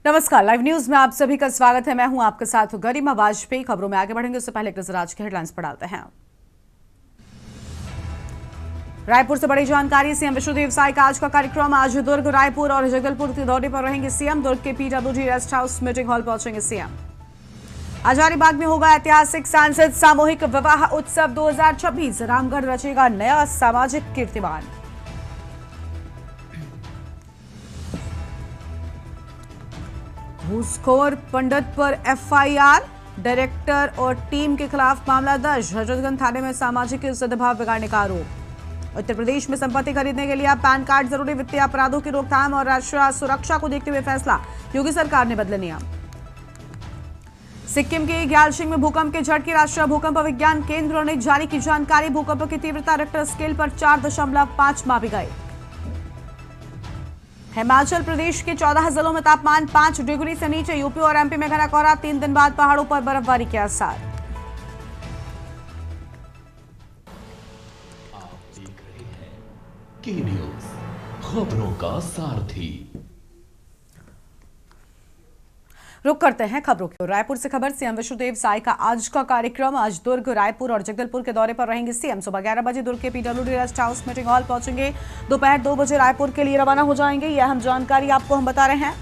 नमस्कार, live news में आप सभी का स्वागत है। मैं हूं आपके साथ गरिमा वाजपेयी। खबरों में आगे बढ़ेंगे उससे पहले एक नजर आज की हेडलाइंस पर डालते हैं। रायपुर से बड़ी जानकारी। सीएम विष्णुदेव साय का आज का कार्यक्रम। आज दुर्ग, रायपुर और जगदलपुर के दौरे पर रहेंगे सीएम। दुर्ग के PWD rest house meeting hall पहुंचेंगे सीएम। हजारीबाग में होगा ऐतिहासिक सांसद सामूहिक विवाह उत्सव 2026। रामगढ़ रचेगा नया सामाजिक कीर्तिमान। घूसखोर पंडित पर एफआईआर। डायरेक्टर और टीम के खिलाफ मामला दर्ज। हजरतगंज थाने में सामाजिक सद्भाव बिगाड़ने का आरोप। उत्तर प्रदेश में संपत्ति खरीदने के लिए अब पैन कार्ड जरूरी। वित्तीय अपराधों की रोकथाम और राष्ट्रीय सुरक्षा को देखते हुए फैसला। योगी सरकार ने बदले नियम। सिक्किम के ग्यालशिंग में भूकंप के झटके। राष्ट्रीय भूकंप विज्ञान केंद्र ने जारी की जानकारी। भूकंप की तीव्रता रिक्टर स्केल पर 4.5 मापी गई। हिमाचल प्रदेश के 14 जिलों में तापमान 5 डिग्री से नीचे। यूपी और एमपी में घना कोहरा। 3 दिन बाद पहाड़ों पर बर्फबारी के आसार। आप देख रहे हैं के न्यूज, खबरों का सारथी। रुक करते हैं खबरों की ओर। रायपुर से खबर। सीएम विष्णुदेव साय का आज का कार्यक्रम। आज दुर्ग, रायपुर और जगदलपुर के दौरे पर रहेंगे सीएम। सुबह 11 बजे दुर्ग के PWD rest house meeting hall पहुंचेंगे। दोपहर 2 बजे रायपुर के लिए रवाना हो जाएंगे। यह अहम जानकारी आपको हम बता रहे हैं।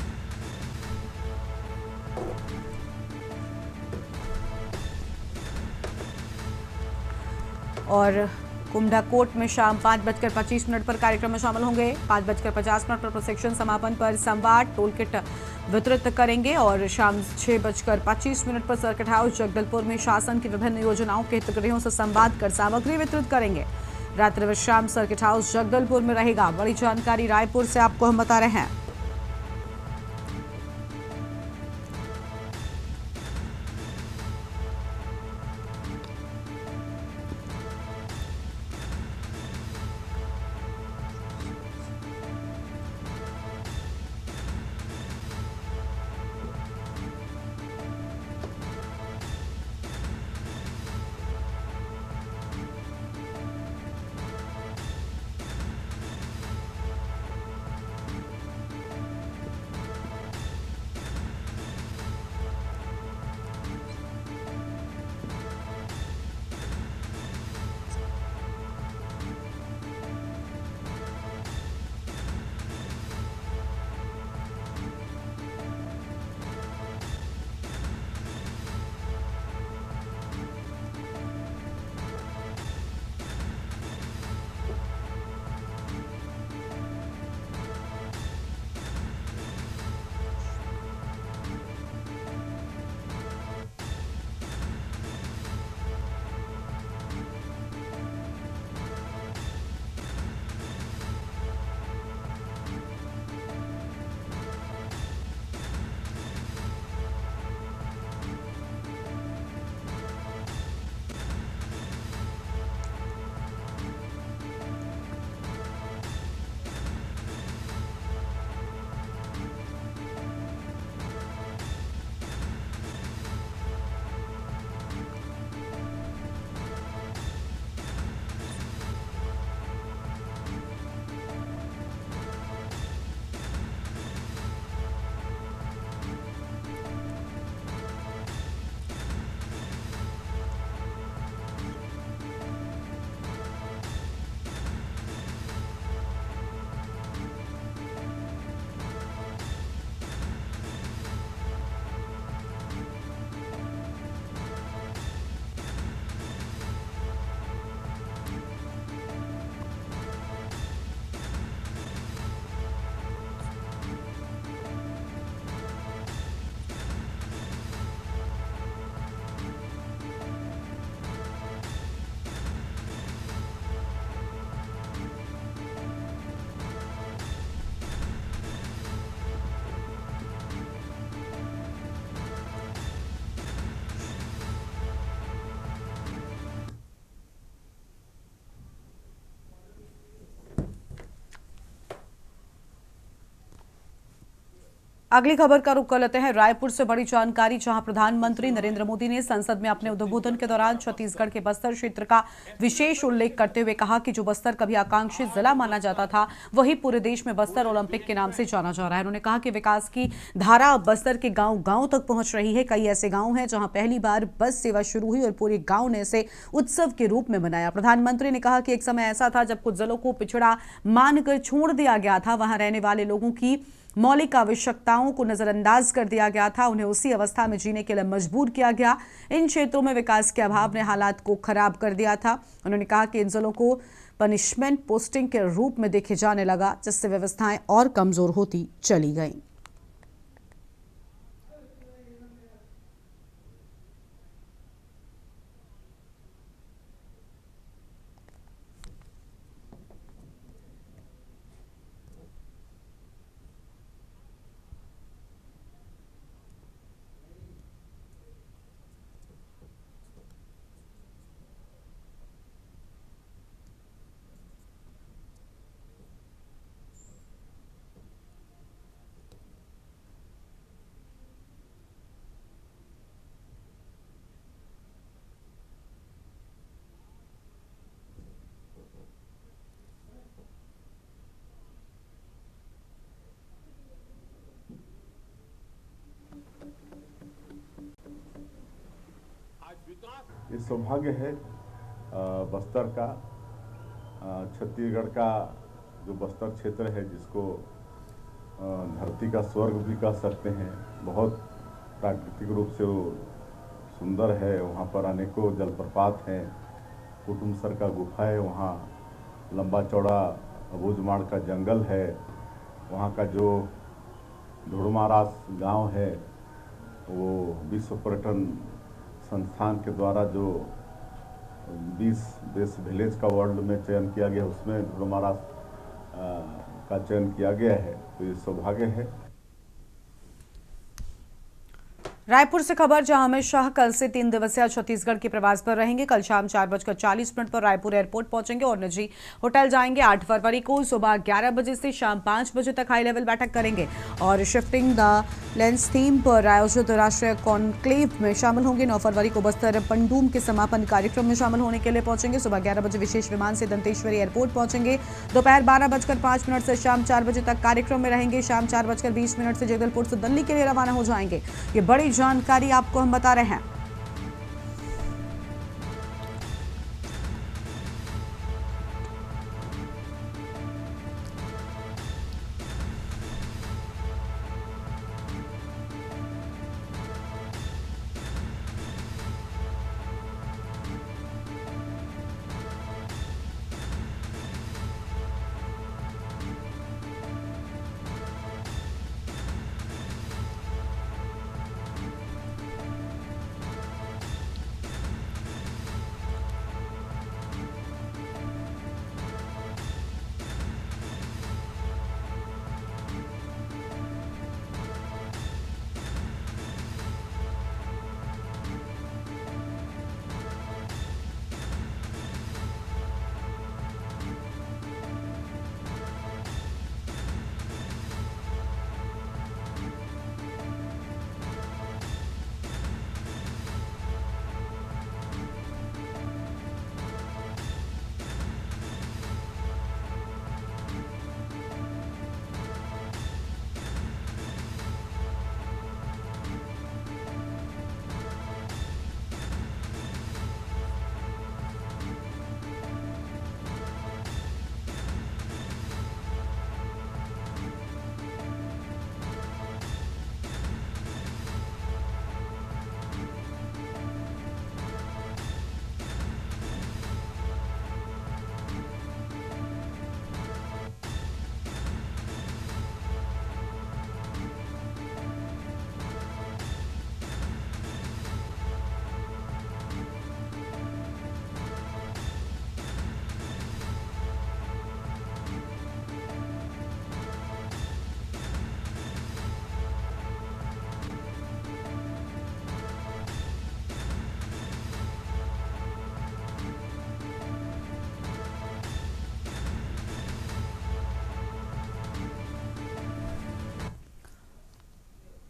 और कुंडाकोट में शाम 5:25 पर कार्यक्रम में शामिल होंगे। 5:50 पर प्रशिक्षण समापन पर संवाद टोल किट वितरित करेंगे और शाम 6:25 पर सर्किट हाउस जगदलपुर में शासन की विभिन्न योजनाओं के हितग्राहियों से संवाद कर सामग्री वितरित करेंगे। रात्रि विश्राम सर्किट हाउस जगदलपुर में रहेगा। बड़ी जानकारी रायपुर से आपको हम बता रहे हैं। अगली खबर का रुख कर लेते हैं रायपुर से बड़ी जानकारी, जहां प्रधानमंत्री नरेंद्र मोदी ने संसद में अपने उद्बोधन के दौरान छत्तीसगढ़ के बस्तर क्षेत्र का विशेष उल्लेख करते हुए कहा कि जो बस्तर कभी आकांक्षित जिला माना जाता था, वही पूरे देश में बस्तर ओलंपिक के नाम से जाना जा रहा है। उन्होंने कहा कि विकास की धारा अब बस्तर के गांव गांव तक पहुंच रही है। कई ऐसे गांव हैं जहां पहली बार बस सेवा शुरू हुई और पूरे गांव ने इसे उत्सव के रूप में मनाया। प्रधानमंत्री ने कहा कि एक समय ऐसा था जब कुछ जिलों को पिछड़ा मानकर छोड़ दिया गया था, वहां रहने वाले लोगों की मौलिक आवश्यकताओं को नजरअंदाज कर दिया गया था, उन्हें उसी अवस्था में जीने के लिए मजबूर किया गया। इन क्षेत्रों में विकास के अभाव ने हालात को खराब कर दिया था। उन्होंने कहा कि इन जिलों को पनिशमेंट पोस्टिंग के रूप में देखे जाने लगा, जिससे व्यवस्थाएं और कमजोर होती चली गईं। ये सौभाग्य है बस्तर का, छत्तीसगढ़ का जो बस्तर क्षेत्र है, जिसको धरती का स्वर्ग भी कह सकते हैं। बहुत प्राकृतिक रूप से वो सुंदर है। वहाँ पर अनेकों जलप्रपात हैं, कुटुमसर का गुफा है, वहाँ लंबा चौड़ा अबूझमाड़ का जंगल है। वहाँ का जो ढूढ़मारास गांव है, वो विश्व पर्यटन संस्थान के द्वारा जो 20 बेस्ट विलेज का वर्ल्ड में चयन किया गया, उसमें ढूढ़मारास का चयन किया गया है। तो ये सौभाग्य है। रायपुर से खबर, जहां अमित शाह कल से 3 दिवसीय छत्तीसगढ़ के प्रवास पर रहेंगे। कल शाम 4:40 पर रायपुर एयरपोर्ट पहुंचेंगे और निजी होटल जाएंगे। 8 फरवरी को सुबह 11 बजे से शाम 5 बजे तक हाई लेवल बैठक करेंगे और शिफ्टिंग द लेंस थीम पर आयोजित राष्ट्रीय कॉन्क्लेव में शामिल होंगे। 9 फरवरी को बस्तर पंडूम के समापन कार्यक्रम में शामिल होने के लिए पहुंचेंगे। सुबह 11 बजे विशेष विमान से दंतेश्वरी एयरपोर्ट पहुंचेंगे। दोपहर 12:05 से शाम 4 बजे तक कार्यक्रम में रहेंगे। शाम 4:20 से जगदलपुर से दिल्ली के लिए रवाना हो जाएंगे। ये बड़ी जानकारी आपको हम बता रहे हैं।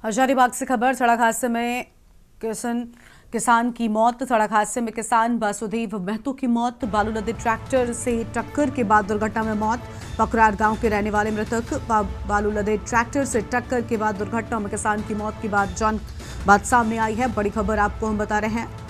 हजारीबाग से खबर। सड़क हादसे में किसान की मौत। सड़क हादसे में किसान वासुदेव महतो की मौत। बालू लदे ट्रैक्टर से टक्कर के बाद दुर्घटना में मौत। पकरार गांव के रहने वाले मृतक। बालू लदे ट्रैक्टर से टक्कर के बाद दुर्घटना में किसान की मौत की बात सामने आई है। बड़ी खबर आपको हम बता रहे हैं।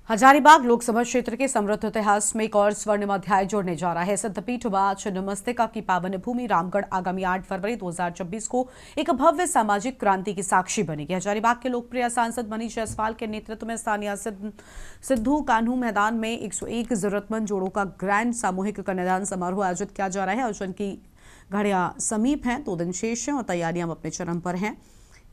हजारीबाग लोकसभा क्षेत्र के समृद्ध इतिहास में एक और स्वर्णिम अध्याय जोड़ने जा रहा है। सिद्धपीठ व छिन्नमस्तिका की पावन भूमि रामगढ़ आगामी 8 फरवरी 2026 को एक भव्य सामाजिक क्रांति की साक्षी बनेगी। हजारीबाग के लोकप्रिय सांसद मनीष जायसवाल के नेतृत्व में स्थानीय सिद्धू कान्हू मैदान में 101 जरूरतमंद जोड़ों का ग्रैंड सामूहिक कन्यादान समारोह आयोजित किया जा रहा है। आयोजन की घड़ियां समीप हैं, 2 दिन शेष हैं और तैयारियां अपने चरम पर हैं।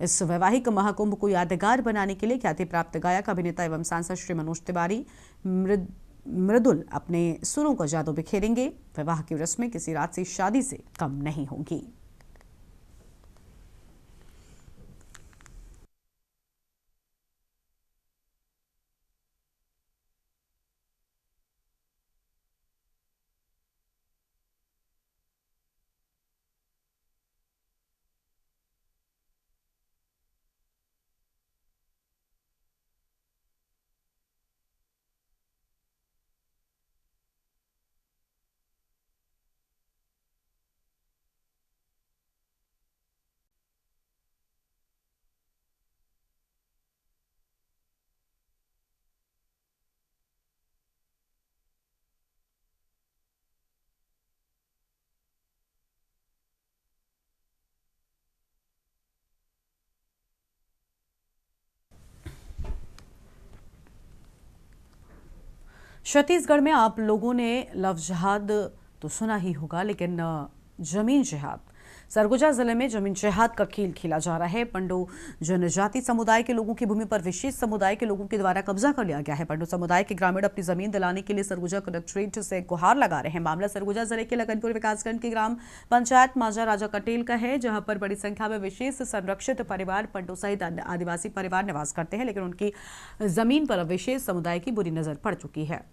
इस वैवाहिक महाकुंभ को यादगार बनाने के लिए ख्याति प्राप्त गायक, अभिनेता एवं सांसद श्री मनोज तिवारी मृदुल अपने सुरों का जादू बिखेरेंगे। विवाह की रस्में किसी रात से शादी से कम नहीं होंगी। छत्तीसगढ़ में आप लोगों ने लव जिहाद तो सुना ही होगा, लेकिन जमीन जिहाद, सरगुजा जिले में जमीन जिहाद का खेल खेला जा रहा है। पंडो जनजाति समुदाय के लोगों की भूमि पर विशेष समुदाय के लोगों के द्वारा कब्जा कर लिया गया है। पंडो समुदाय के ग्रामीण अपनी जमीन दिलाने के लिए सरगुजा कलेक्ट्रेट से गुहार लगा रहे हैं। मामला सरगुजा जिले के लगनपुर विकासखंड के ग्राम पंचायत माजा राजा कटेल का है, जहां पर बड़ी संख्या में विशेष संरक्षित परिवार पंडो सहित अन्य आदिवासी परिवार निवास करते हैं, लेकिन उनकी जमीन पर विशेष समुदाय की बुरी नजर पड़ चुकी है।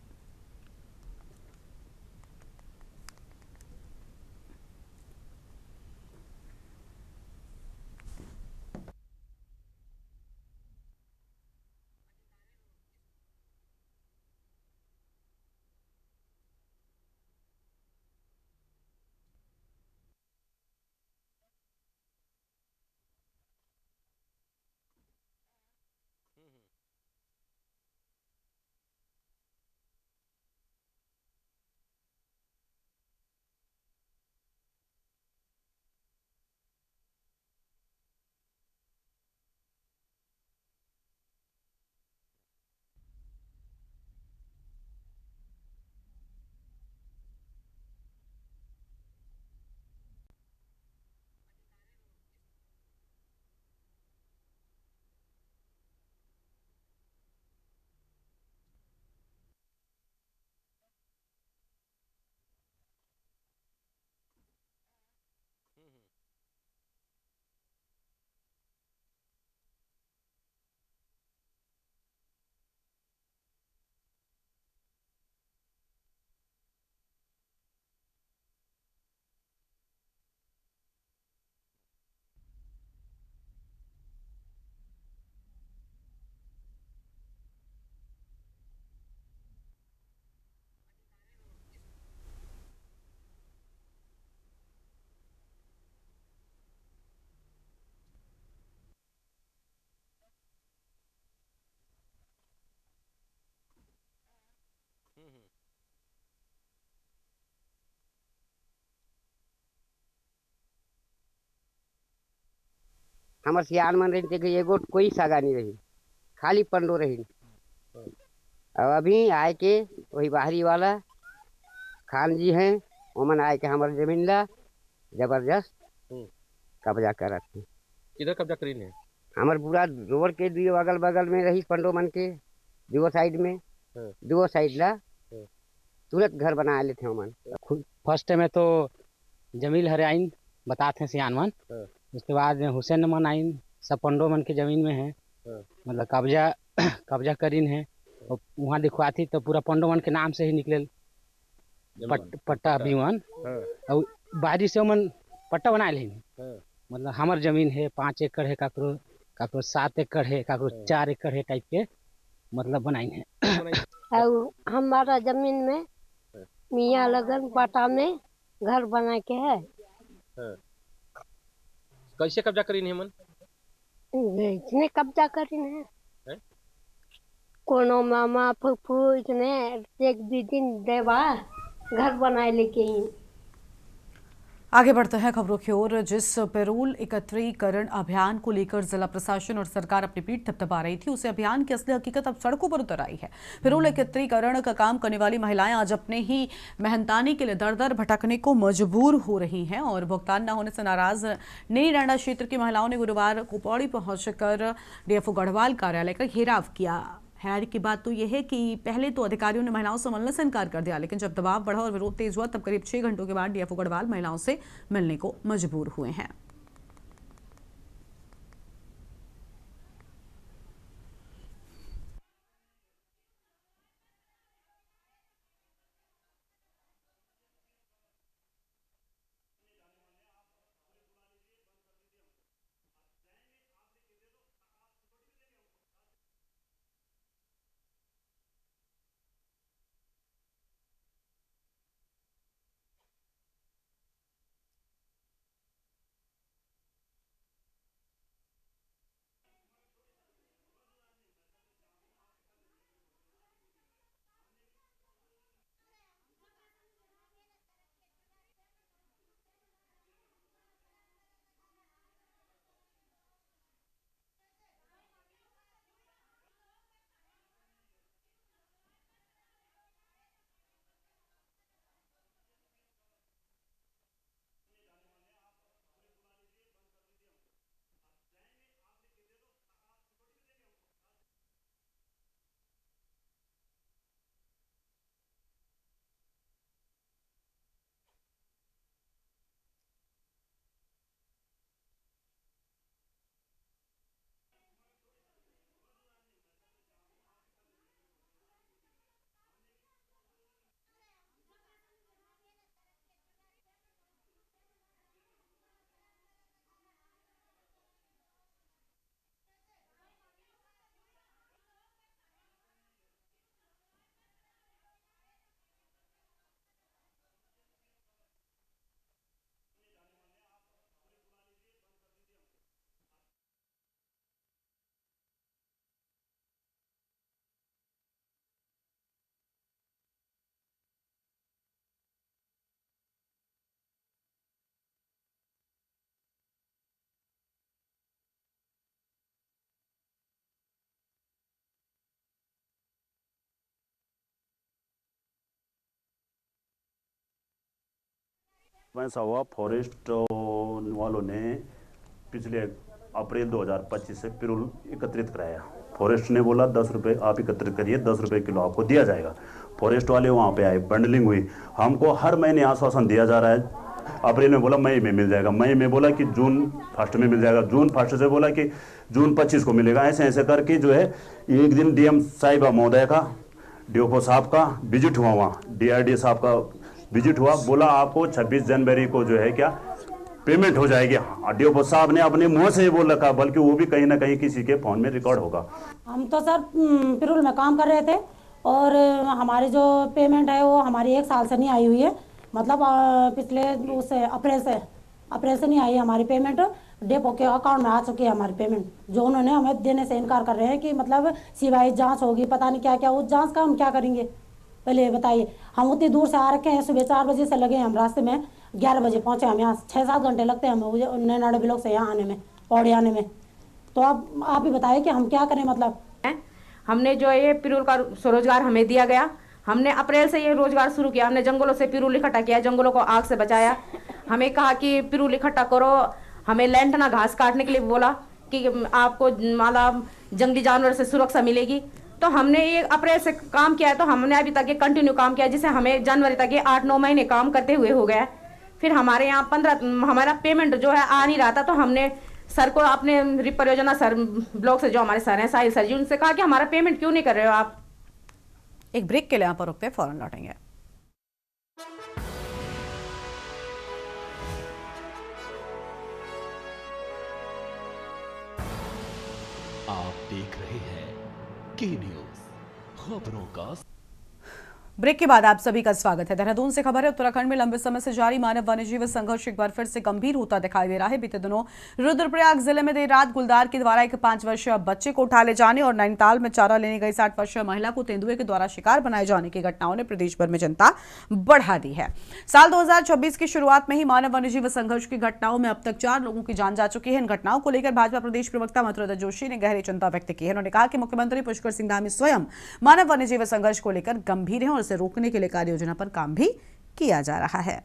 हमर सियान मन रही कि एगो कोई सगा नहीं रही, खाली पंडो रही। अब अभी आए के वही बाहरी वाला खान जी हैं, ओमन आए के हमार जमीन ला जबरदस्त कब्जा करत थे। किधर कब्जा करीन है? हमार पूरा रोड के दियो अगल बगल में रही पंडो मन के दुगो साइड में, दुगो साइड ला तुरंत घर बना लेते ओमन। फर्स्ट में तो जमील हरियाइन बताते हैं सियान मन, उसके बाद हुसैन मन आइन, सब पंडो मन के जमीन में है, मतलब कब्जा कब्जा करीन है। और वहाँ दिखवाती तो पूरा पंडो मन के नाम से ही निकले पट्टा बीवन, और बाहरी से मन पट्टा बना ले। मतलब हमार जमीन है 5 एकड़ है, काकरो 7 एकड़ है, काकरो 4 एकड़ है टाइप के मतलब बनाई है। और हमारा जमीन में मियाँ लगन पटा में घर बना के है। कैसे कब्जा करीन है मन? इसने कब्जा करीन है। कोनो मामा फूफू इसने एक दिन देवा घर बनाए लेके ही। आगे बढ़ते हैं खबरों की ओर। जिस पेरोल एकत्रीकरण अभियान को लेकर जिला प्रशासन और सरकार अपनी पीठ थपथपा रही थी, उसे अभियान की असली हकीकत अब सड़कों पर उतर आई है। पेरोल एकत्रीकरण का काम करने वाली महिलाएं आज अपने ही मेहनताने के लिए दर दर भटकने को मजबूर हो रही हैं और भुगतान न होने से नाराज नई रैना क्षेत्र की महिलाओं ने गुरुवार को पौड़ी पहुंचकर डीएफओ गढ़वाल कार्यालय का घेराव किया। हैरानी की बात तो यह है कि पहले तो अधिकारियों ने महिलाओं से मिलने से इनकार कर दिया, लेकिन जब दबाव बढ़ा और विरोध तेज हुआ, तब करीब 6 घंटों के बाद डीएफओ गढ़वाल महिलाओं से मिलने को मजबूर हुए हैं। ऐसा हुआ, फॉरेस्ट वालों ने पिछले अप्रैल 2025 से पिरूल एकत्रित कराया। फॉरेस्ट ने बोला 10 रुपये आप एकत्रित करिए, 10 रुपये किलो आपको दिया जाएगा। फॉरेस्ट वाले वहाँ पे आए, बंडलिंग हुई। हमको हर महीने आश्वासन दिया जा रहा है। अप्रैल में बोला मई में मिल जाएगा, मई में बोला कि जून 1 में मिल जाएगा, जून 1 से बोला कि जून 25 को मिलेगा। ऐसे ऐसे करके जो है एक दिन डीएम साहिबा महोदय का, डीओपो साहब का विजिट हुआ, वहाँ डीआरडी साहब का विजिट हुआ। बोला आपको 26 जनवरी को जो है क्या पेमेंट हो जाएगी। डीओपो साहब ने अपने मुंह से ही बोल रखा, बल्कि वो भी कहीं ना कहीं किसी के फोन में रिकॉर्ड होगा। हम तो सर पिरूल में काम कर रहे थे और हमारी जो पेमेंट है वो हमारी 1 साल से नहीं आई हुई है। मतलब पिछले उससे अप्रैल से नहीं आई हमारी पेमेंट। डेपो के अकाउंट में आ चुकी है हमारी पेमेंट, जो उन्होंने हमें देने से इनकार कर रहे हैं कि मतलब सीवाई जांच होगी, पता नहीं क्या क्या। उस जांच का हम क्या करेंगे पहले ये बताइए। हम उतनी दूर से आ रखे हैं, सुबह 4 बजे से लगे हैं हम रास्ते में, 11 बजे पहुंचे हम यहाँ। 6-7 घंटे लगते हैं हमें नैनाडे ब्लॉक से यहाँ आने में, पौड़ी आने में। तो अब आप ही बताइए कि हम क्या करें। मतलब हमने जो ये पिरूल का स्वरोजगार हमें दिया गया, हमने अप्रैल से ये रोजगार शुरू किया। हमने जंगलों से पिरूल इकट्ठा किया, जंगलों को आग से बचाया। हमें कहा कि पिरूल इकट्ठा करो, हमें लैंटना घास काटने के लिए बोला कि आपको माला जंगली जानवर से सुरक्षा मिलेगी। तो हमने ये अप्रैल से काम किया है, तो हमने अभी तक ये कंटिन्यू काम किया, जिसे हमें जनवरी तक ये 8-9 महीने काम करते हुए हो गया। फिर हमारे यहाँ 15 हमारा पेमेंट जो है आ नहीं रहा था। तो हमने सर को, अपने रिप परियोजना सर ब्लॉक से जो हमारे सर हैं साहिल सर जी, उनसे कहा कि हमारा पेमेंट क्यों नहीं कर रहे हो आप। एक ब्रेक के लिए यहाँ पर रुकते हैं, फौरन लौटेंगे। आप देख रहे हैं के न्यूज, खबरों का। ब्रेक के बाद आप सभी का स्वागत है। देहरादून से खबर है, उत्तराखंड में लंबे समय से जारी मानव वन्यजीव संघर्ष एक बार फिर से गंभीर होता दिखाई दे रहा है। बीते दिनों रुद्रप्रयाग जिले में देर रात गुलदार के द्वारा एक 5 वर्षीय बच्चे को उठा ले जाने और नैनीताल में चारा लेने गई 60 वर्षीय महिला को तेंदुए के द्वारा शिकार बनाए जाने की घटनाओं ने प्रदेश भर में चिंता बढ़ा दी है। साल 2026 की शुरुआत में ही मानव वन्यजीव संघर्ष की घटनाओं में अब तक 4 लोगों की जान जा चुकी है। इन घटनाओं को लेकर भाजपा प्रदेश प्रवक्ता मथुरा जोशी ने गहरी चिंता व्यक्त की है। उन्होंने कहा कि मुख्यमंत्री पुष्कर सिंह धामी स्वयं मानव वन्यजीव संघर्ष को लेकर गंभीर है और इसे रोकने के लिए योजना पर काम भी किया जा रहा है।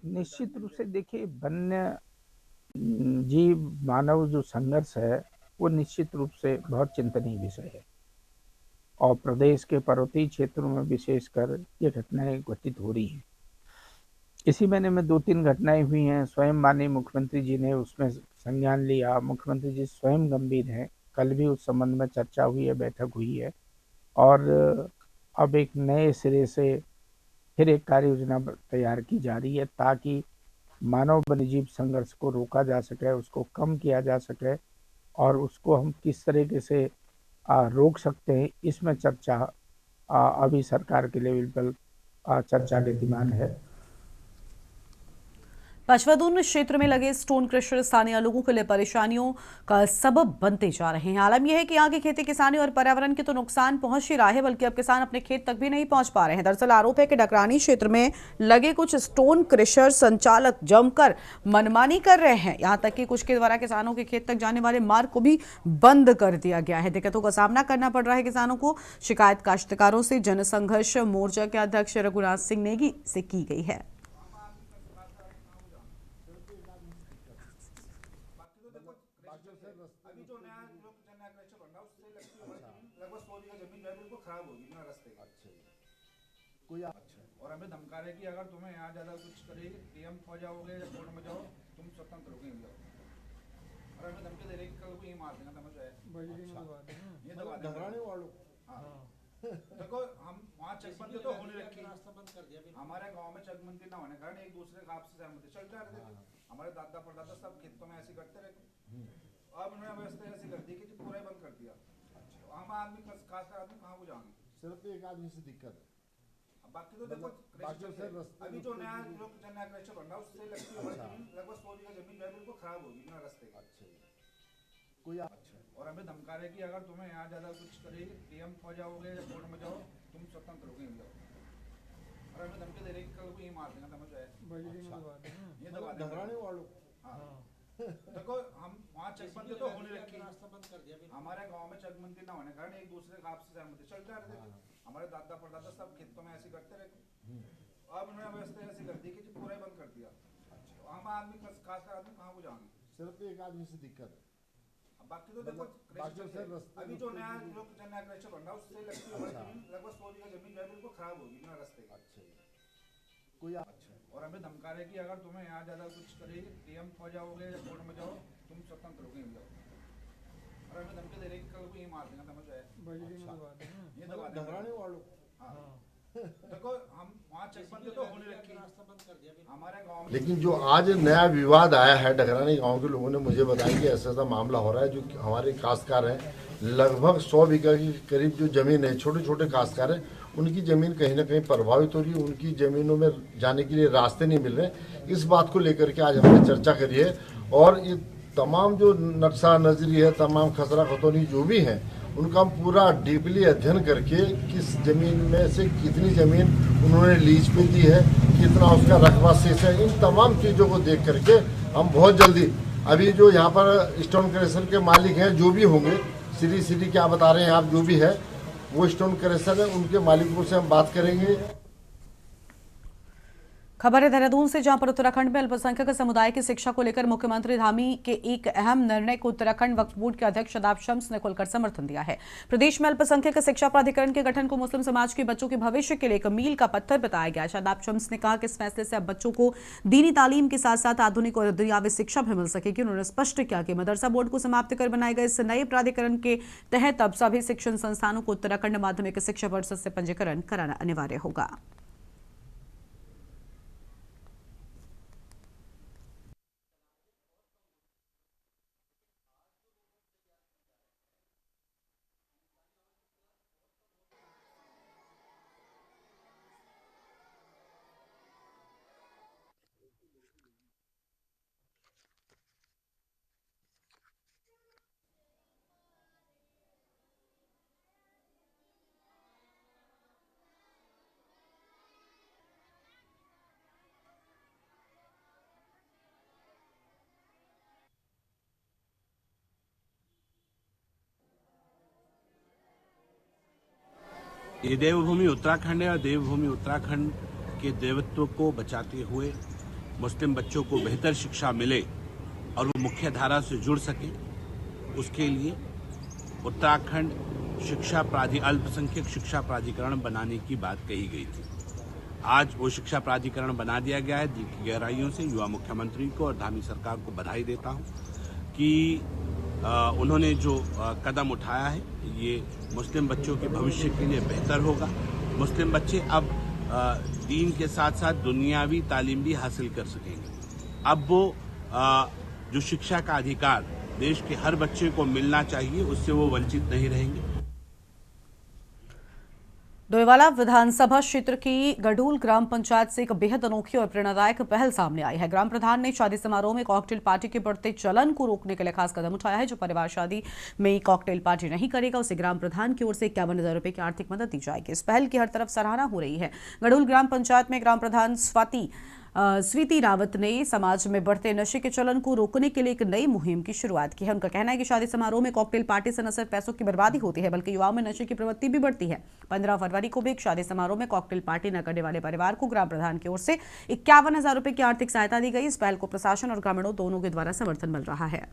निश्चित रूप से देखिए, वन्य जीव मानव जो संघर्ष है वो निश्चित रूप से बहुत चिंतनीय विषय है और प्रदेश के पर्वतीय क्षेत्रों में विशेषकर ये घटनाएं घटित हो रही हैं। इसी महीने में 2-3 घटनाएं हुई हैं। स्वयं माननीय मुख्यमंत्री जी ने उसमें संज्ञान लिया। मुख्यमंत्री जी स्वयं गंभीर हैं। कल भी उस संबंध में चर्चा हुई है, बैठक हुई है और अब एक नए सिरे से फिर एक कार्य योजना तैयार की जा रही है ताकि मानव वन्यजीव संघर्ष को रोका जा सके, उसको कम किया जा सके और उसको हम किस तरीके से रोक सकते हैं, इसमें चर्चा अभी सरकार के लेवल पर चर्चा गतिमान है। पचवदून क्षेत्र में लगे स्टोन क्रशर स्थानीय लोगों के लिए परेशानियों का सबब बनते जा रहे हैं। आलम यह है कि यहाँ की खेती किसानी और पर्यावरण के तो नुकसान पहुंच ही रहा है, बल्कि अब किसान अपने खेत तक भी नहीं पहुंच पा रहे हैं। दरअसल आरोप है कि डकरानी क्षेत्र में लगे कुछ स्टोन क्रशर संचालक जमकर मनमानी कर रहे हैं। यहाँ तक कि कुछ के द्वारा किसानों के खेत तक जाने वाले मार्ग को भी बंद कर दिया गया है। दिक्कतों का सामना करना पड़ रहा है किसानों को। शिकायत काश्तकारों से जनसंघर्ष मोर्चा के अध्यक्ष रघुनाथ सिंह नेगी से की गई है। खराब होगी बिना रास्ते के। अच्छा कोई और हमें धमका रहे कि अगर तुम्हें यहाँ ज्यादा कुछ करेगी पीएम हो जाओगे या कोर्ट में जाओ तुम स्वतंत्र हो गए जाओ। और हमें धमकी दे रहे कि कल को ये मार देना समझ आए ये दबा डगराने वालों। देखो हम वहाँ चकबंदी तो होने रखी, हमारे गांव में चकबंदी ना होने कारण एक दूसरे का आपसी सहमति चलता रहते थे। हमारे दादा परदादा सब खेतों में ऐसे करते रहे। अब उन्होंने व्यवस्था ऐसी कर दी कि पूरा ही बंद कर दिया। हम आदमी खासकर आदमी कहाँ को जाएंगे? सिर्फ एक आदमी से दिक्कत है, बाकी तो देखो अभी जो नया लोग नया क्रेशर बन रहा है उससे लगती है लगभग 100 बीघा जमीन जो है बिल्कुल खराब होगी बिना रास्ते के। कोई और हमें धमका रहे कि अगर तुम्हें यहाँ ज्यादा कुछ करेगी पीएम हो जाओगे या कोर्ट में जाओ तुम स्वतंत्र हो गए जाओ। और हमें धमकी दे रहे कि कल को ये मार देना समझ आए ये दबा डगराने वालों। देखो हम वहाँ चकबंदी तो होने रखी, हमारे गांव में चकबंदी ना होने कारण एक दूसरे का आपसी सहमति चलता रहते थे। हमारे दादा परदादा सब खेतों में ऐसे करते रहे। अब उन्होंने व्यवस्था ऐसी कर दी कि पूरा ही बंद कर दिया। हम आदमी खासकर आदमी कहाँ को जाएंगे? सिर्फ एक आदमी से दिक्कत है, बाकी तो देखो अभी जो नया लोग नया क्रेशर बन रहा है उससे लगती है लगभग 100 बीघा जमीन जो है बिल्कुल खराब होगी बिना रास्ते के। कोई और हमें धमका रहे कि अगर तुम्हें यहाँ ज्यादा कुछ करेगी पीएम हो जाओगे या कोर्ट में जाओ तुम स्वतंत्र हो गए जाओ। और हमें धमकी दे रहे कि कल को ये मार देना समझ आए ये दबा डगराने वालों। देखो हम वहाँ चकबंदी तो होने रखी, हमारे गांव में। लेकिन जो आज नया विवाद आया है, डगरानी गांव के लोगों ने मुझे बताया कि ऐसा ऐसा मामला हो रहा है। जो हमारे काश्तकार हैं लगभग 100 बीघा के करीब जो जमीन है, छोटे छोटे काश्तकार हैं, उनकी ज़मीन कहीं ना कहीं प्रभावित हो रही है। उनकी ज़मीनों में जाने के लिए रास्ते नहीं मिल रहे। इस बात को लेकर के आज हमने चर्चा करी है और ये तमाम जो नक्शा नजरी है, तमाम खसरा खतौनी जो भी हैं, उनका हम पूरा डीपली अध्ययन करके किस ज़मीन में से कितनी ज़मीन उन्होंने लीज पे दी है, कितना उसका रकबा शेष है, इन तमाम चीज़ों को देख करके हम बहुत जल्दी अभी जो यहाँ पर स्टोन क्रेशर के मालिक हैं जो भी होंगे, श्री क्या बता रहे हैं आप, जो भी है वो स्टोन क्रेशर है, उनके मालिकों से हम बात करेंगे। खबर है देहरादून से, जहां पर उत्तराखंड में अल्पसंख्यक समुदाय की शिक्षा को लेकर मुख्यमंत्री धामी के एक अहम निर्णय को उत्तराखंड वक्फ बोर्ड के अध्यक्ष शादाब शम्स ने खुलकर समर्थन दिया है। प्रदेश में अल्पसंख्यक शिक्षा प्राधिकरण के गठन को मुस्लिम समाज के बच्चों के भविष्य के लिए एक मील का पत्थर बताया गया। शादाब शम्स ने कहा कि इस फैसले से अब बच्चों को दीनी तालीम के साथ साथ आधुनिक और दुनियावी शिक्षा भी मिल सकेगी। उन्होंने स्पष्ट किया कि मदरसा बोर्ड को समाप्त कर बनाए गए इस नए प्राधिकरण के तहत अब सभी शिक्षण संस्थानों को उत्तराखंड माध्यमिक शिक्षा परिषद से पंजीकरण कराना अनिवार्य होगा। ये देवभूमि उत्तराखंड है और देवभूमि उत्तराखंड के देवत्व को बचाते हुए मुस्लिम बच्चों को बेहतर शिक्षा मिले और वो मुख्य धारा से जुड़ सके, उसके लिए उत्तराखंड अल्पसंख्यक शिक्षा प्राधिकरण बनाने की बात कही गई थी। आज वो शिक्षा प्राधिकरण बना दिया गया है। दिल की गहराइयों से युवा मुख्यमंत्री को और धामी सरकार को बधाई देता हूँ कि उन्होंने जो कदम उठाया है ये मुस्लिम बच्चों के भविष्य के लिए बेहतर होगा। मुस्लिम बच्चे अब दीन के साथ साथ दुनियावी तालीम भी हासिल कर सकेंगे। अब वो जो शिक्षा का अधिकार देश के हर बच्चे को मिलना चाहिए, उससे वो वंचित नहीं रहेंगे। डोईवाला विधानसभा क्षेत्र की गढ़ूल ग्राम पंचायत से एक बेहद अनोखी और प्रेरणादायक पहल सामने आई है। ग्राम प्रधान ने शादी समारोह में कॉकटेल पार्टी के बढ़ते चलन को रोकने के लिए खास कदम उठाया है। जो परिवार शादी में कॉकटेल पार्टी नहीं करेगा उसे ग्राम प्रधान की ओर से 51,000 रुपए की आर्थिक मदद दी जाएगी। इस पहल की हर तरफ सराहना हो रही है। गढ़ूल ग्राम पंचायत में ग्राम प्रधान स्वीति रावत ने समाज में बढ़ते नशे के चलन को रोकने के लिए एक नई मुहिम की शुरुआत की है। उनका कहना है कि शादी समारोह में कॉकटेल पार्टी से न सिर्फ पैसों की बर्बादी होती है बल्कि युवाओं में नशे की प्रवृत्ति भी बढ़ती है। 15 फरवरी को भी एक शादी समारोह में कॉकटेल पार्टी न करने वाले परिवार को ग्राम प्रधान की ओर से 51,000 रुपए की आर्थिक सहायता दी गई। इस पहल को प्रशासन और ग्रामीणों दोनों के द्वारा समर्थन मिल रहा है।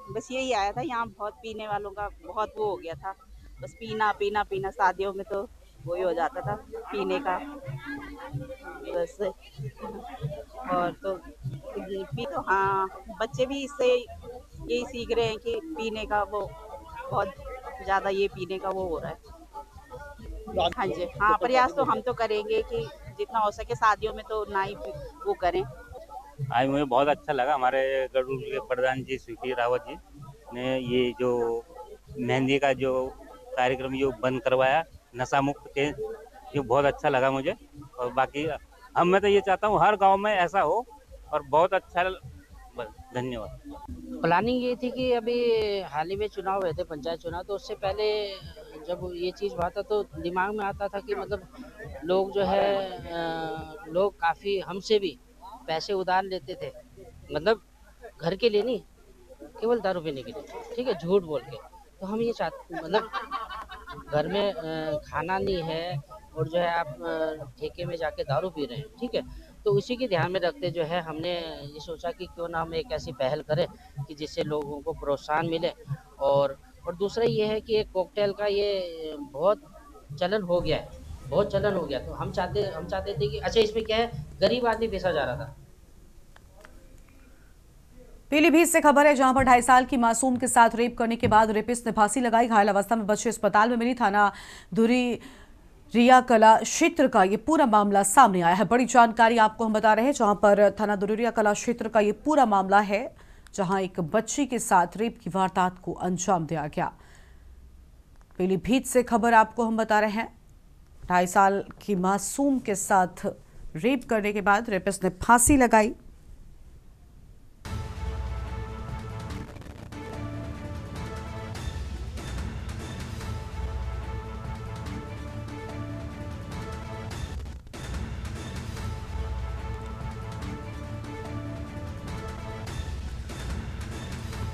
बस यही आया था। यहाँ बहुत पीने वालों का बहुत वो हो गया था, बस पीना पीना पीना। शादियों में तो वही हो जाता था पीने का बस। और तो पी तो हाँ, बच्चे भी इससे यही सीख रहे हैं कि पीने का वो बहुत ज़्यादा ये पीने का वो हो रहा है। हाँ जी, हाँ, प्रयास तो हम तो करेंगे कि जितना हो सके शादियों में तो ना ही वो करें। आज मुझे बहुत अच्छा लगा, हमारे गरुड़ के प्रधान जी स्वीटी रावत जी ने ये जो मेहंदी का जो कार्यक्रम जो बंद करवाया, नशा मुक्त के, ये बहुत अच्छा लगा मुझे। और बाकी मैं तो ये चाहता हूँ हर गांव में ऐसा हो और बहुत अच्छा। बस, धन्यवाद। प्लानिंग ये थी कि अभी हाल ही में चुनाव हुए थे, पंचायत चुनाव, तो उससे पहले जब ये चीज़ हुआ था तो दिमाग में आता था कि मतलब लोग जो है लोग काफ़ी हमसे भी पैसे उधार लेते थे, मतलब घर के लिए नहीं, केवल दारू पीने के लिए, ठीक है, झूठ बोल के। तो हम ये चाहते, मतलब घर में खाना नहीं है और जो है आप ठेके में जाके दारू पी रहे हैं, ठीक है। तो उसी के ध्यान में रखते जो है हमने ये सोचा कि क्यों ना हम एक ऐसी पहल करें कि जिससे लोगों को प्रोत्साहन मिले। और दूसरा ये है कि एक कॉकटेल का ये बहुत चलन हो गया है, बहुत चलन हो गया। तो हम चाहते थे कि अच्छा, इसमें क्या है, गरीब आदमी बेचा जा रहा था। पीलीभीत से खबर है, जहां पर 2.5 साल की मासूम के साथ रेप करने के बाद रेपिस्ट ने फांसी लगाई। घायल अवस्था में बच्चे अस्पताल में मिली। थाना धुरी रिया कला क्षेत्र का ये पूरा मामला सामने आया है। बड़ी जानकारी आपको हम बता रहे हैं, जहां पर थाना दुरिया कला क्षेत्र का ये पूरा मामला है, जहां एक बच्ची के साथ रेप की वारदात को अंजाम दिया गया। पीलीभीत से खबर आपको हम बता रहे हैं, 2.5 साल की मासूम के साथ रेप करने के बाद रेपिस्ट ने फांसी लगाई।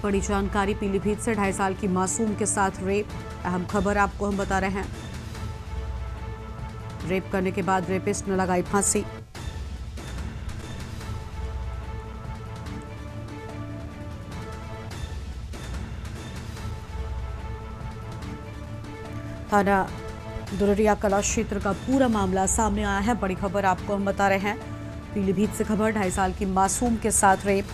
बड़ी जानकारी पीलीभीत से, 2.5 साल की मासूम के साथ रेप। अहम खबर आपको हम बता रहे हैं, रेप करने के बाद रेपिस्ट ने लगाई फांसी। थाना दुरिया कला क्षेत्र का पूरा मामला सामने आया है। बड़ी खबर आपको हम बता रहे हैं, पीलीभीत से खबर, 2.5 साल की मासूम के साथ रेप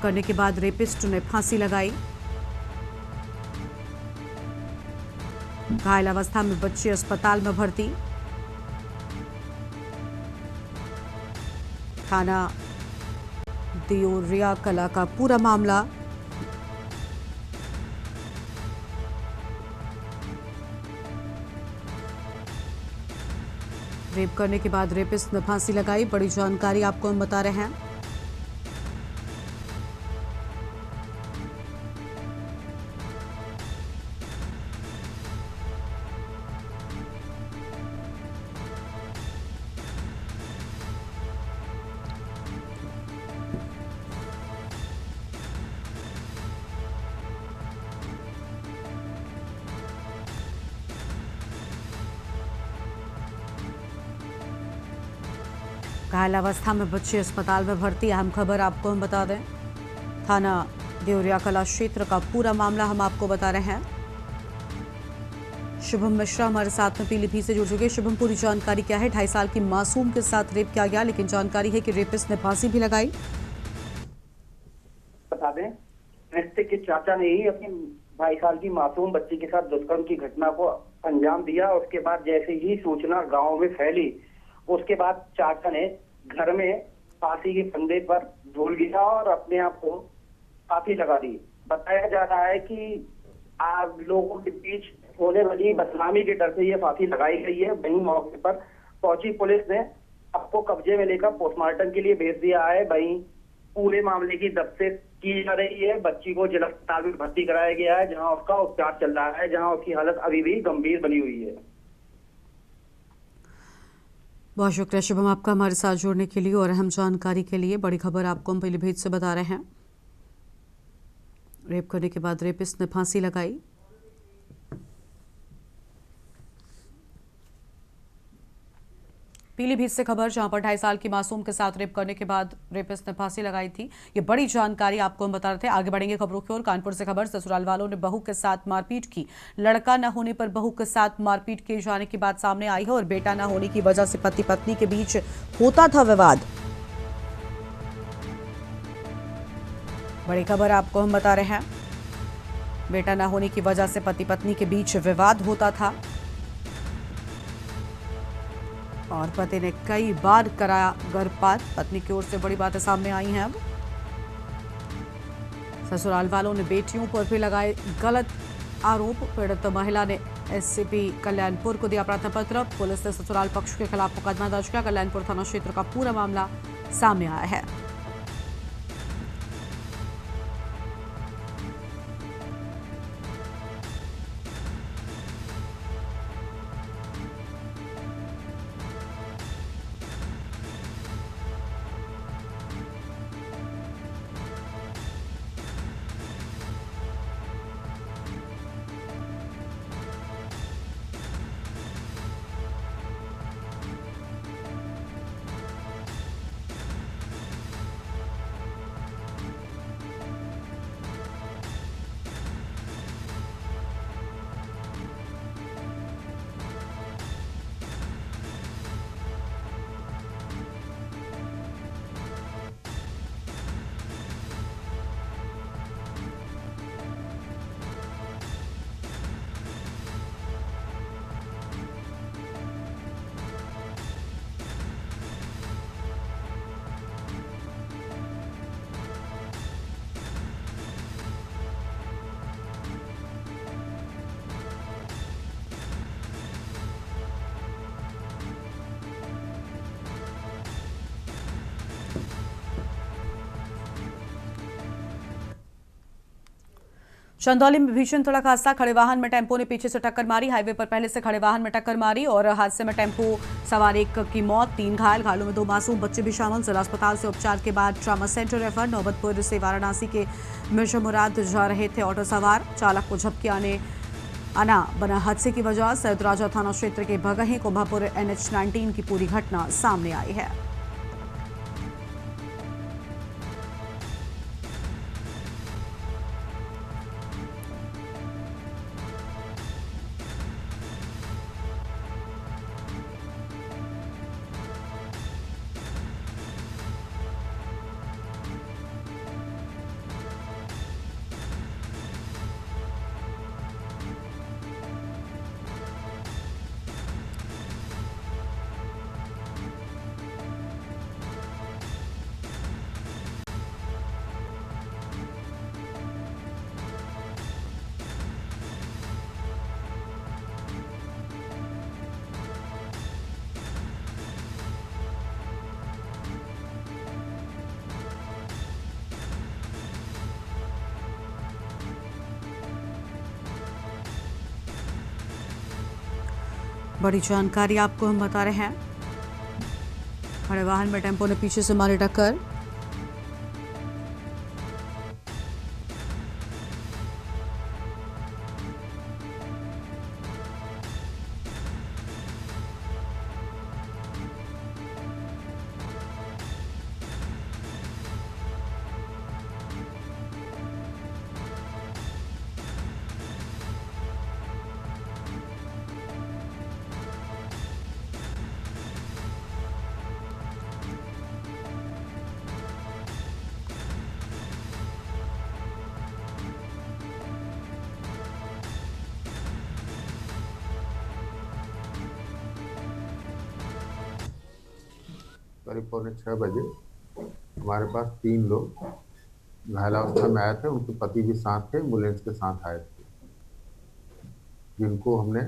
करने के बाद रेपिस्ट ने फांसी लगाई। घायल अवस्था में बच्चे अस्पताल में भर्ती। थाना दियोरिया कला का पूरा मामला। रेप करने के बाद रेपिस्ट ने फांसी लगाई। बड़ी जानकारी आपको हम बता रहे हैं। घायल अवस्था में बच्चे अस्पताल में भर्ती। अहम खबर आपको हम बता दें, थाना देवरिया कला क्षेत्र का पूरा मामला हम आपको बता रहे हैं। शुभम मिश्रा हमारे साथ में पीलीभीत से जुड़ चुके। शुभम, पूरी जानकारी क्या है? 2.5 साल की मासूम के साथ रेप किया गया, लेकिन जानकारी है कि रेपिस्ट ने फांसी भी लगाई। बता दें, नृत्य के चाचा ने ही अपनी 22 साल की मासूम बच्ची के साथ दुष्कर्म की घटना को अंजाम दिया। उसके बाद जैसे ही सूचना गांव में फैली, उसके बाद चाचा ने घर में फांसी के फंदे पर झूल गया और अपने आप को फांसी लगा दी। बताया जा रहा है कि आज लोगों के बीच होने वाली बदनामी के डर से ये फांसी लगाई गई है। वहीं मौके पर पहुंची पुलिस ने आपको कब्जे में लेकर पोस्टमार्टम के लिए भेज दिया है। वहीं पूरे मामले की तफ्तीश की जा रही है। बच्ची को जिला अस्पताल में भर्ती कराया गया है, जहां उसका उपचार चल रहा है, जहां उसकी हालत अभी भी गंभीर बनी हुई है। बहुत शुक्रिया शुभम आपका हमारे साथ जुड़ने के लिए और अहम जानकारी के लिए। बड़ी खबर आपको हम पीलीभीत से बता रहे हैं, रेप करने के बाद रेपिस्ट ने फांसी लगाई। पीलीभीत से खबर, जहां पर 2.5 साल की मासूम के साथ रेप करने के बाद रेपिस्ट ने फांसी लगाई थी। ये बड़ी जानकारी आपको हम बता रहे थे। आगे बढ़ेंगे खबरों की ओर। कानपुर से खबर, ससुराल वालों ने बहू के साथ मारपीट की। लड़का न होने पर बहू के साथ मारपीट किए जाने की बात सामने आई है और बेटा न होने की वजह से पति पत्नी के बीच होता था विवाद। बड़ी खबर आपको हम बता रहे हैं, बेटा न होने की वजह से पति पत्नी के बीच विवाद होता था और पति ने कई बार कराया गर्भपात। पत्नी की ओर से बड़ी बातें सामने आई हैं। अब ससुराल वालों ने बेटियों पर भी लगाए गलत आरोप। पीड़ित महिला ने एससीपी कल्याणपुर को दिया प्रार्थना पत्र। पुलिस ने ससुराल पक्ष के खिलाफ मुकदमा दर्ज किया। कल्याणपुर थाना क्षेत्र का पूरा मामला सामने आया है। चंदौली में भीषण सड़क हादसा, खड़े वाहन में टेम्पो ने पीछे से टक्कर मारी। हाईवे पर पहले से खड़े वाहन में टक्कर मारी और हादसे में टेम्पो सवार एक की मौत, 3 घायल। घायलों में 2 मासूम बच्चे भी शामिल। जिला अस्पताल से उपचार के बाद ट्रामा सेंटर रेफर। नौबतपुर से वाराणसी के मिर्जा मुराद जा रहे थे ऑटो सवार। चालक को झपकी आना बना हादसे की वजह। सैदराजा थाना क्षेत्र के भगही कुंभापुर NH-19 की पूरी घटना सामने आई है। बड़ी जानकारी आपको हम बता रहे हैं। खड़े वाहन में टेम्पो ने पीछे से मारी टक्कर। करीब 6:45 बजे हमारे पास 3 लोग घायलावस्था में आए थे। उनके पति भी साथ थे, एम्बुलेंस के साथ आए थे, जिनको हमने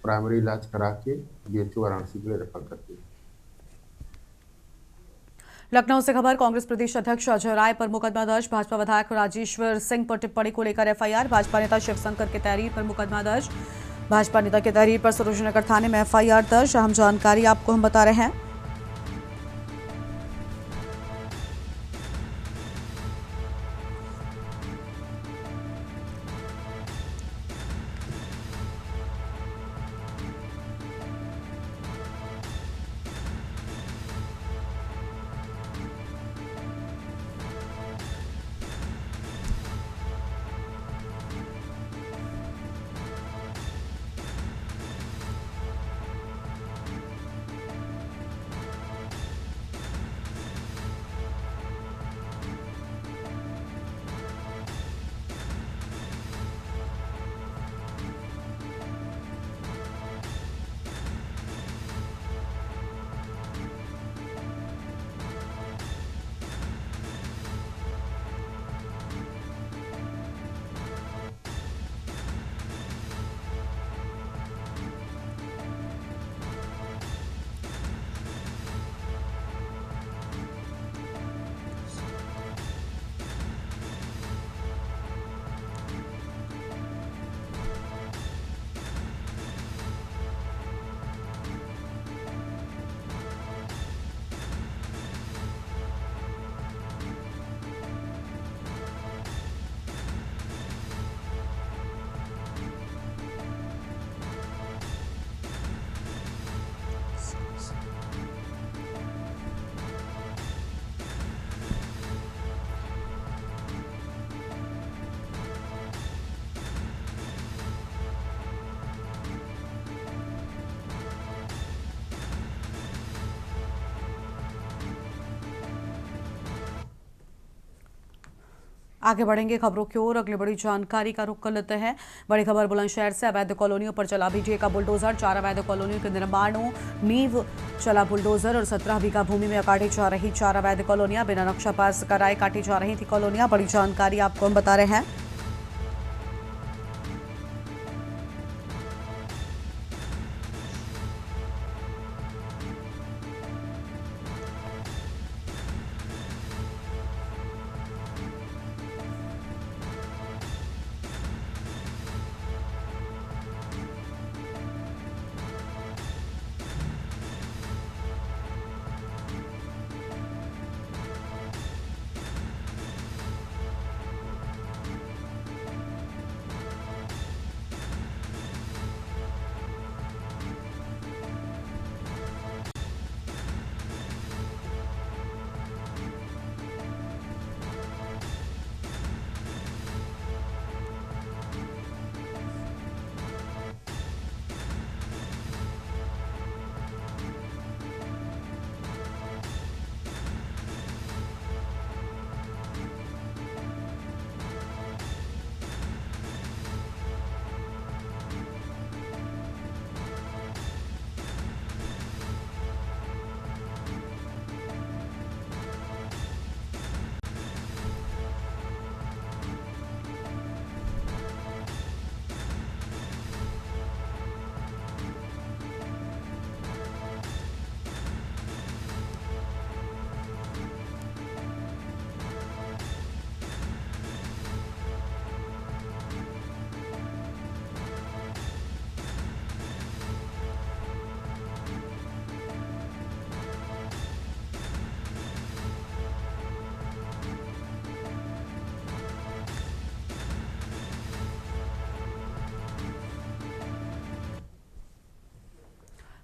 प्राइमरी इलाज करा के BHO वाराणसी के लिए रेफर कर दिया। लखनऊ से खबर, कांग्रेस प्रदेश अध्यक्ष अजय राय पर मुकदमा दर्ज। भाजपा विधायक राजेश्वर सिंह पर टिप्पणी को लेकर FIR। भाजपा नेता शिवशंकर के तहरीर पर मुकदमा दर्ज। भाजपा नेता के तहरीर पर सरोजनगर थाने में FIR दर्ज। अहम जानकारी आपको हम बता रहे हैं। आगे बढ़ेंगे खबरों की ओर। अगली बड़ी जानकारी का रुख कर लेते हैं। बड़ी खबर बुलंदशहर से। अवैध कॉलोनियों पर चला बीटीए का बुलडोजर। 4 अवैध कॉलोनियों के निर्माणों नींव चला बुलडोजर और 17 बीघा भूमि में काटी जा रही 4 अवैध कॉलोनियां। बिना नक्शा पास कराए काटी जा रही थी कॉलोनियां। बड़ी जानकारी आपको हम बता रहे हैं।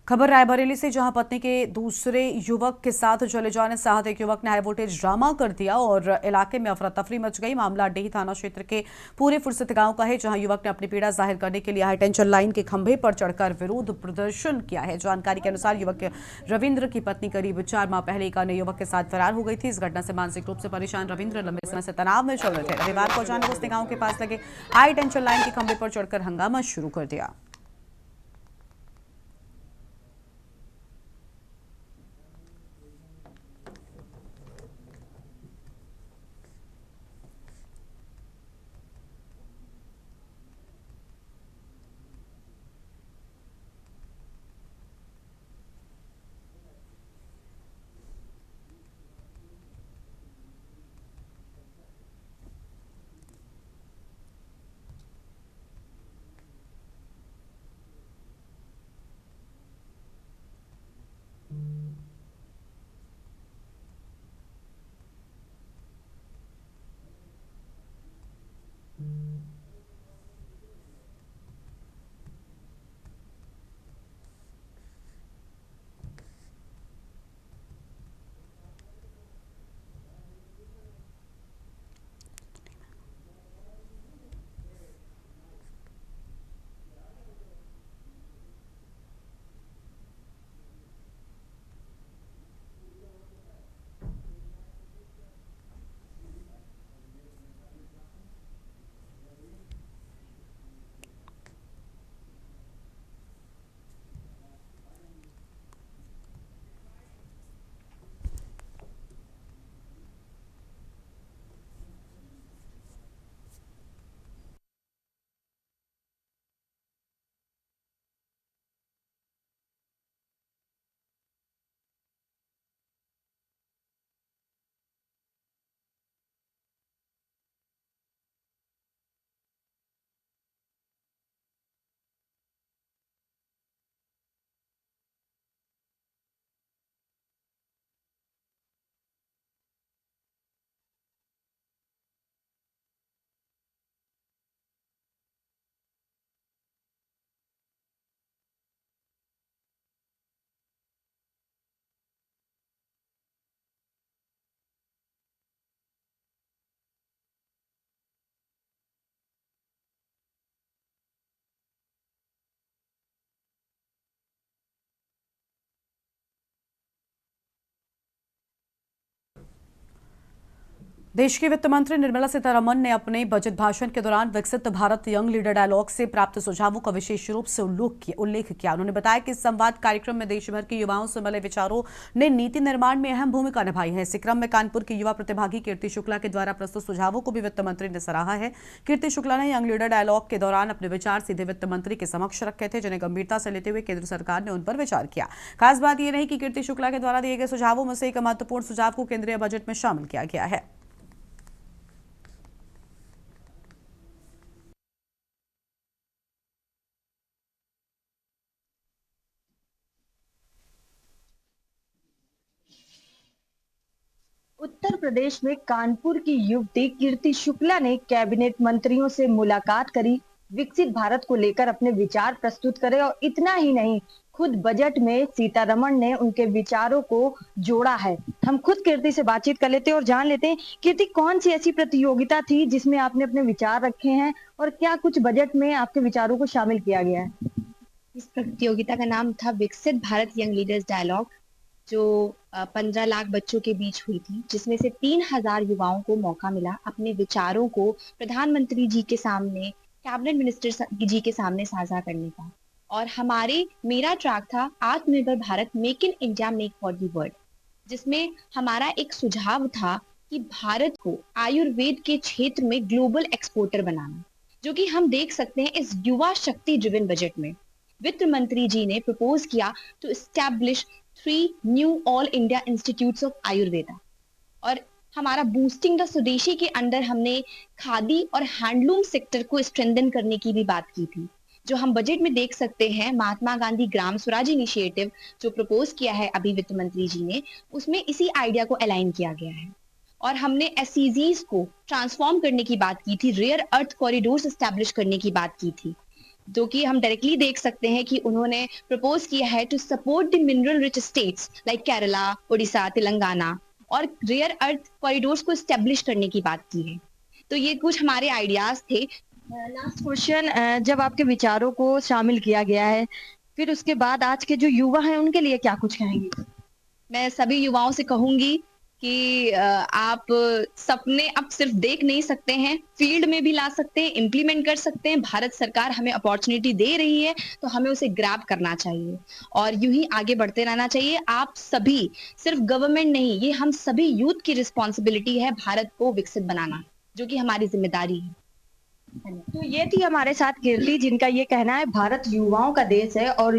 खबर रायबरेली से, जहां पत्नी के दूसरे युवक के साथ चले जाने से आहत एक युवक ने हाई वोल्टेज ड्रामा कर दिया और इलाके में अफरा तफरी मच गई। मामला डेही थाना क्षेत्र के पूरे फुर्सत गांव का है, जहां युवक ने अपनी पीड़ा जाहिर करने के लिए हाई टेंशन लाइन के खंभे पर चढ़कर विरोध प्रदर्शन किया है। जानकारी के अनुसार युवक रविंद्र की पत्नी करीब 4 माह पहले एक अन्य युवक के साथ फरार हो गई थी। इस घटना से मानसिक रूप से परेशान रविंद्र लंबे समय से तनाव में चल रहे थे। रविवार को अचानक उसने गाँव के पास लगे हाई टेंशन लाइन के खंभे पर चढ़कर हंगामा शुरू कर दिया। देश की वित्त मंत्री निर्मला सीतारमण ने अपने बजट भाषण के दौरान विकसित भारत यंग लीडर डायलॉग से प्राप्त सुझावों का विशेष रूप से उल्लेख किया। उन्होंने बताया कि इस संवाद कार्यक्रम में देश भर के युवाओं से मिले विचारों ने नीति निर्माण में अहम भूमिका निभाई है। इसी क्रम में कानपुर की युवा प्रतिभागी कीर्ति शुक्ला के द्वारा प्रस्तुत सुझावों को भी वित्त मंत्री ने सराहा है। कीर्ति शुक्ला ने यंग लीडर डायलॉग के दौरान अपने विचार सीधे वित्त मंत्री के समक्ष रखे थे, जिन्हें गंभीरता से लेते हुए केंद्र सरकार ने उन पर विचार किया। खास बात यह रही कि कीर्ति शुक्ला के द्वारा दिए गए सुझावों में से एक महत्वपूर्ण सुझाव को केंद्रीय बजट में शामिल किया गया है। उत्तर प्रदेश में कानपुर की युवती कीर्ति शुक्ला ने कैबिनेट मंत्रियों से मुलाकात करी, विकसित भारत को लेकर अपने विचार प्रस्तुत करे और इतना ही नहीं, खुद बजट में सीतारमण ने उनके विचारों को जोड़ा है। हम खुद कीर्ति से बातचीत कर लेते हैं और जान लेते हैं कीर्ति कौन सी ऐसी प्रतियोगिता थी जिसमें आपने अपने विचार रखे हैं और क्या कुछ बजट में आपके विचारों को शामिल किया गया है। इस प्रतियोगिता का नाम था विकसित भारत यंग लीडर्स डायलॉग, जो 15 लाख बच्चों के बीच हुई थी, जिसमें से 3000 युवाओं को मौका मिला अपने विचारों को प्रधानमंत्री जी के सामने, कैबिनेट मिनिस्टर जी के सामने साझा करने का। और मेरा ट्रैक था आत्मनिर्भर Bharat, make in India, make for the world, जिसमें हमारा एक सुझाव था कि भारत को आयुर्वेद के क्षेत्र में ग्लोबल एक्सपोर्टर बनाना, जो कि हम देख सकते हैं इस युवा शक्ति ड्रिवन बजट में। वित्त मंत्री जी ने प्रपोज किया to establish 3 new all India institutes of Ayurveda, और हमारा बूस्टिंग द स्वदेशी के अंडर हमने खादी और हैंडलूम सेक्टर को स्ट्रेंथन करने की भी बात की थी, जो हम बजट में देख सकते हैं। महात्मा गांधी ग्राम स्वराज इनिशिएटिव जो प्रपोज किया है अभी वित्त मंत्री जी ने, उसमें इसी आइडिया को अलाइन किया गया है। और हमने एसईजीज को ट्रांसफॉर्म करने की बात की थी, रेयर अर्थ कॉरिडोर्स एस्टैब्लिश करने की बात की थी, जो कि हम डायरेक्टली देख सकते हैं कि उन्होंने प्रपोज किया है to support the mineral rich states like Kerala, Odisha, Telangana, और रेयर अर्थ कॉरिडोर्स को एस्टेब्लिश करने की बात की है। तो ये कुछ हमारे आइडियाज थे। लास्ट क्वेश्चन, जब आपके विचारों को शामिल किया गया है, फिर उसके बाद आज के जो युवा हैं उनके लिए क्या कुछ कहेंगे? मैं सभी युवाओं से कहूंगी कि आप सपने अब सिर्फ देख नहीं सकते हैं, फील्ड में भी ला सकते हैं, इम्प्लीमेंट कर सकते हैं। भारत सरकार हमें अपॉर्चुनिटी दे रही है तो हमें उसे ग्रैब करना चाहिए और यूं ही आगे बढ़ते रहना चाहिए। आप सभी, सिर्फ गवर्नमेंट नहीं, ये हम सभी यूथ की रिस्पॉन्सिबिलिटी है भारत को विकसित बनाना, जो कि हमारी जिम्मेदारी है। तो ये थी हमारे साथ कीर्ति, जिनका ये कहना है भारत युवाओं का देश है और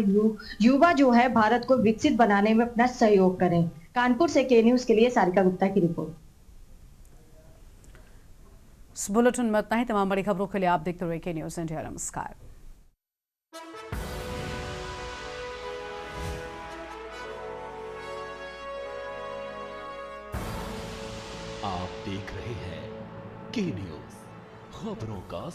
युवा जो है भारत को विकसित बनाने में अपना सहयोग करें। कानपुर से के न्यूज के लिए सारिका गुप्ता की रिपोर्ट। इस बुलेटिन में इतना ही। तमाम बड़ी खबरों के लिए आप देखते रहिए के न्यूज इंडिया। नमस्कार। आप देख रहे हैं के न्यूज, खबरों का